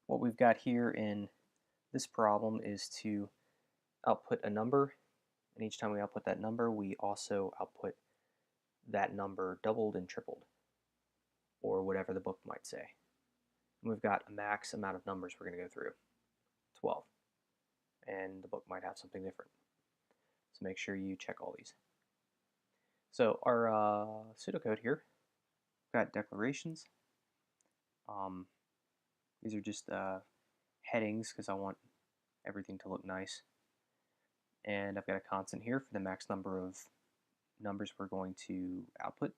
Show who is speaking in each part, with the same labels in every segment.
Speaker 1: What we've got here in this problem is to output a number, and each time we output that number, we also output that number doubled and tripled, or whatever the book might say. And we've got a max amount of numbers we're going to go through, 12, and the book might have something different. So make sure you check all these. So our pseudocode here, we've got declarations. These are just headings because I want everything to look nice. And I've got a constant here for the max number of numbers we're going to output.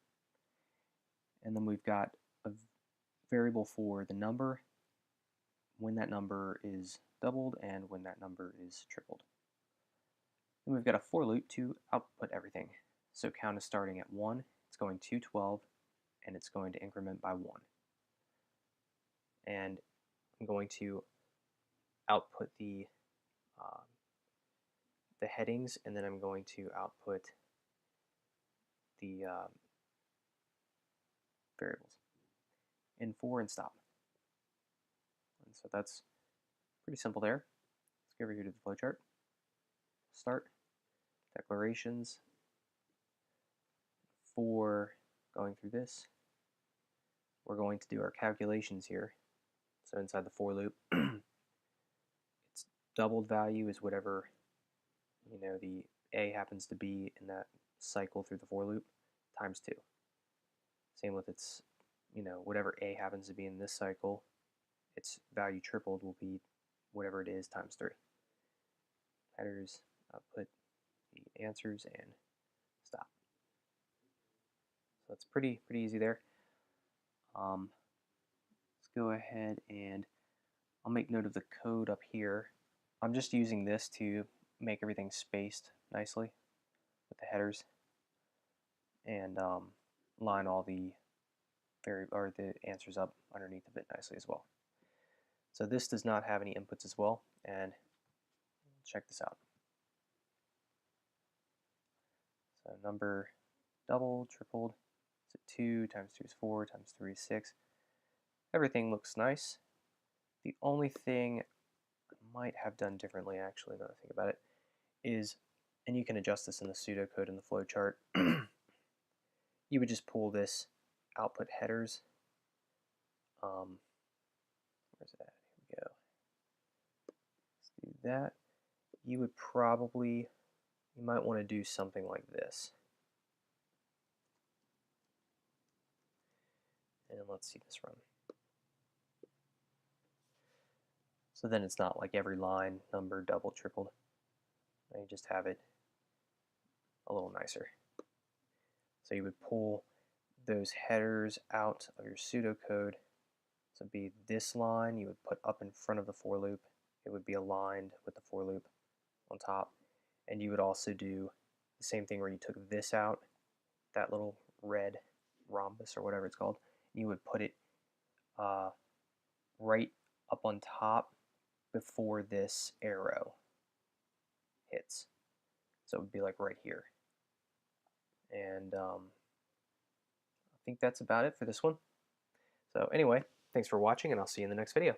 Speaker 1: And then we've got a variable for the number, when that number is doubled and when that number is tripled. Then we've got a for loop to output everything. So count is starting at 1, it's going to 12, and it's going to increment by 1. And I'm going to output the headings, and then I'm going to output the variables in for and stop. And so that's pretty simple there. Let's go over here to the flowchart. Start, declarations, for going through this. We're going to do our calculations here. So inside the for loop, its doubled value is whatever the a happens to be in that cycle through the for loop times 2. Same with its whatever a happens to be in this cycle, its value tripled will be whatever it is times 3. Headers, output the answers, and stop. So it's pretty easy there. Let's go ahead and I'll make note of the code up here. I'm just using this to make everything spaced nicely with the headers and line all the the answers up underneath of it nicely as well. So this does not have any inputs as well, and check this out. So number doubled, tripled, so 2 times 2 is 4 times 3 is 6. Everything looks nice. The only thing I might have done differently, actually, now that I think about it, is, and you can adjust this in the pseudocode in the flowchart, you would just pull this output headers. Where's that? Here we go. Let's do that. You might want to do something like this. And let's see this run. So then it's not like every line number doubled, tripled. Now you just have it a little nicer. So you would pull those headers out of your pseudocode. So it'd be this line you would put up in front of the for loop. It would be aligned with the for loop on top. And you would also do the same thing where you took this out, that little red rhombus or whatever it's called, and you would put it right up on top before this arrow hits. So it would be like right here. And I think that's about it for this one. So anyway, thanks for watching, and I'll see you in the next video.